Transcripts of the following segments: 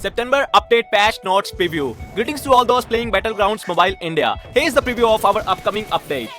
September Update Patch Notes Preview. Greetings to all those playing Battlegrounds Mobile India. Here's the preview of our upcoming update.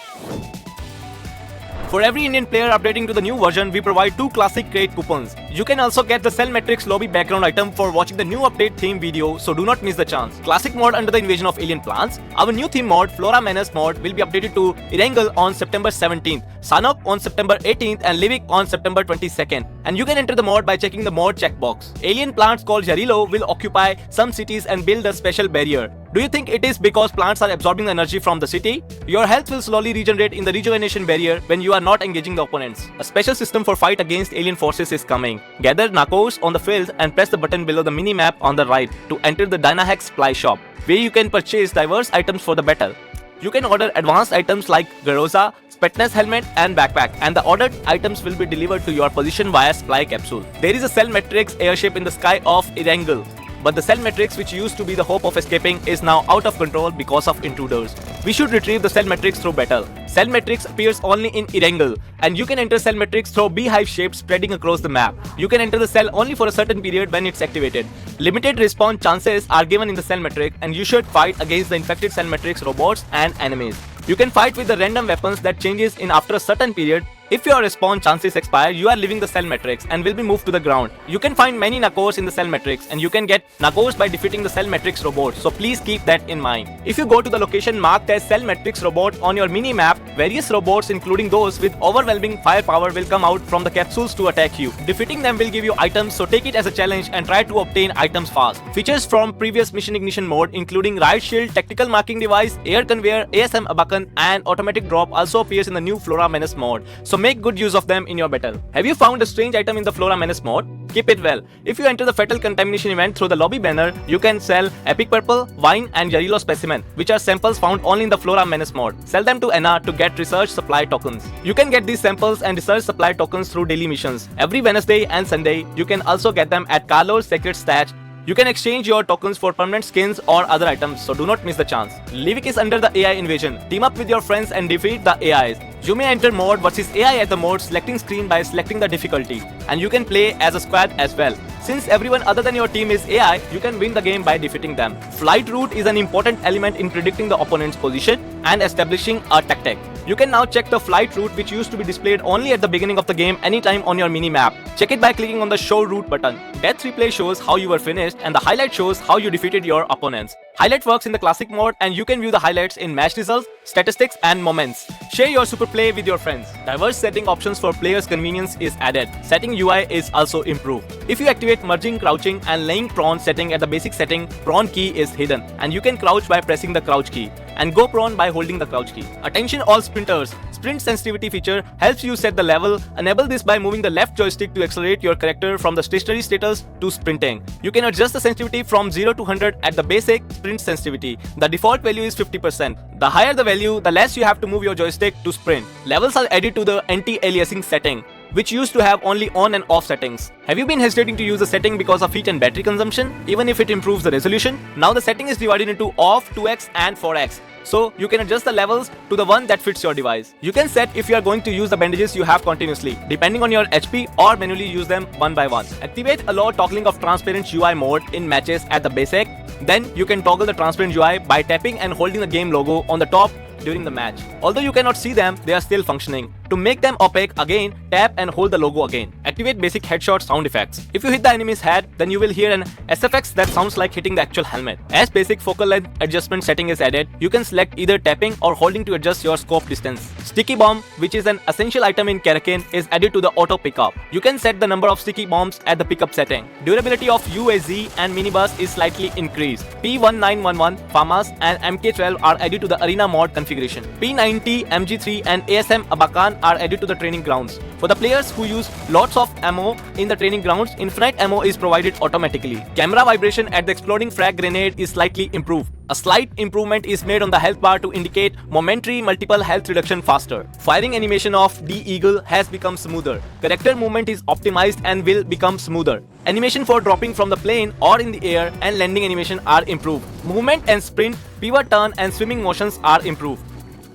For every Indian player updating to the new version, we provide 2 classic crate coupons. You can also get the Cell Matrix lobby background item for watching the new update theme video, so do not miss the chance. Classic mod under the invasion of alien plants. Our new theme mod, Flora Menace mod, will be updated to Erangel on September 17th, Sanok on September 18th and Livik on September 22nd. And you can enter the mod by checking the mod checkbox. Alien plants called Jarilo will occupy some cities and build a special barrier. Do you think it is because plants are absorbing the energy from the city? Your health will slowly regenerate in the rejuvenation barrier when you are not engaging the opponents. A special system for fight against alien forces is coming. Gather Nakos on the field and press the button below the mini-map on the right to enter the Dynahex supply shop, where you can purchase diverse items for the battle. You can order advanced items like Garoza, Spetness helmet and backpack, and the ordered items will be delivered to your position via supply capsule. There is a Cell Matrix airship in the sky of Erangel, but the Cell Matrix, which used to be the hope of escaping, is now out of control because of intruders. We should retrieve the Cell Matrix through battle. Cell Matrix appears only in Erangel, and you can enter Cell Matrix through beehive shape spreading across the map. You can enter the cell only for a certain period when it's activated. Limited respawn chances are given in the Cell Matrix, and you should fight against the infected Cell Matrix robots and enemies. You can fight with the random weapons that changes in after a certain period. If your respawn chances expire, you are leaving the Cell Matrix and will be moved to the ground. You can find many Nakos in the Cell Matrix, and you can get Nakos by defeating the Cell Matrix robot, so please keep that in mind. If you go to the location marked as Cell Matrix robot on your mini-map, various robots including those with overwhelming firepower will come out from the capsules to attack you. Defeating them will give you items, so take it as a challenge and try to obtain items fast. Features from previous Mission Ignition mode including Riot Shield, Tactical Marking Device, Air Conveyor, ASM Abakan and Automatic Drop also appears in the new Flora Menace mode, so make good use of them in your battle. Have you found a strange item in the Flora Menace mode? Keep it well. If you enter the Fatal Contamination event through the lobby banner, you can sell Epic Purple, Wine and Jarilo Specimen, which are samples found only in the Flora Menace mode. Sell them to Anna to get research supply tokens. You can get these samples and research supply tokens through daily missions. Every Wednesday and Sunday, you can also get them at Carlo's Sacred Stash. You can exchange your tokens for permanent skins or other items, so do not miss the chance. Livik is under the AI invasion. Team up with your friends and defeat the AIs. You may enter mode versus AI at the mode selecting screen by selecting the difficulty, and you can play as a squad as well. Since everyone other than your team is AI, you can win the game by defeating them. Flight route is an important element in predicting the opponent's position and establishing a tactic. You can now check the flight route, which used to be displayed only at the beginning of the game anytime on your mini-map. Check it by clicking on the Show Route button. Death Replay shows how you were finished and the highlight shows how you defeated your opponents. Highlight works in the classic mode, and you can view the highlights in match results, statistics and moments. Share your super play with your friends. Diverse setting options for players' convenience is added. Setting UI is also improved. If you activate merging, crouching and laying prone setting at the basic setting, prone key is hidden and you can crouch by pressing the crouch key and go prone by holding the crouch key. Attention all sprinters. Sprint sensitivity feature helps you set the level. Enable this by moving the left joystick to accelerate your character from the stationary status to sprinting. You can adjust the sensitivity from 0 to 100 at the basic sprint sensitivity. The default value is 50%. The higher the value, the less you have to move your joystick to sprint. Levels are added to the anti-aliasing setting, which used to have only on and off settings. Have you been hesitating to use the setting because of heat and battery consumption, even if it improves the resolution? Now the setting is divided into off, 2x and 4x. So you can adjust the levels to the one that fits your device. You can set if you are going to use the bandages you have continuously, depending on your HP, or manually use them one by one. Activate allow toggling of transparent UI mode in matches at the basic. Then you can toggle the transparent UI by tapping and holding the game logo on the top during the match. Although you cannot see them, they are still functioning. To make them opaque again, tap and hold the logo again. Activate basic headshot sound effects. If you hit the enemy's head, then you will hear an SFX that sounds like hitting the actual helmet. As basic focal length adjustment setting is added, you can select either tapping or holding to adjust your scope distance. Sticky bomb, which is an essential item in Karakane, is added to the auto pickup. You can set the number of sticky bombs at the pickup setting. Durability of UAZ and minibus is slightly increased. P1911, FAMAS and MK12 are added to the arena mod configuration. P90, MG3 and ASM Abakan are added to the training grounds. For the players who use lots of ammo in the training grounds, infinite ammo is provided automatically. Camera vibration at the exploding frag grenade is slightly improved. A slight improvement is made on the health bar to indicate momentary multiple health reduction faster. Firing animation of D-Eagle has become smoother. Character movement is optimized and will become smoother. Animation for dropping from the plane or in the air and landing animation are improved. Movement and sprint, pivot turn and swimming motions are improved.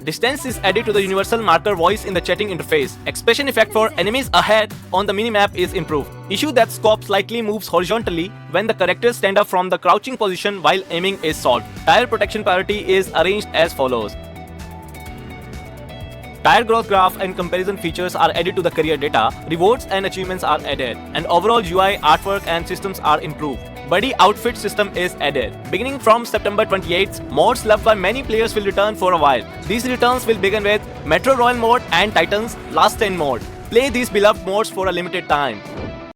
Distance is added to the universal marker voice in the chatting interface. Expression effect for enemies ahead on the minimap is improved. Issue that scope slightly moves horizontally when the characters stand up from the crouching position while aiming is solved. Tire protection priority is arranged as follows. Tire growth graph and comparison features are added to the career data, rewards and achievements are added, and overall UI, artwork and systems are improved. Buddy outfit system is added. Beginning from September 28th, modes loved by many players will return for a while. These returns will begin with Metro Royal mode and Titans Last Stand mode. Play these beloved modes for a limited time.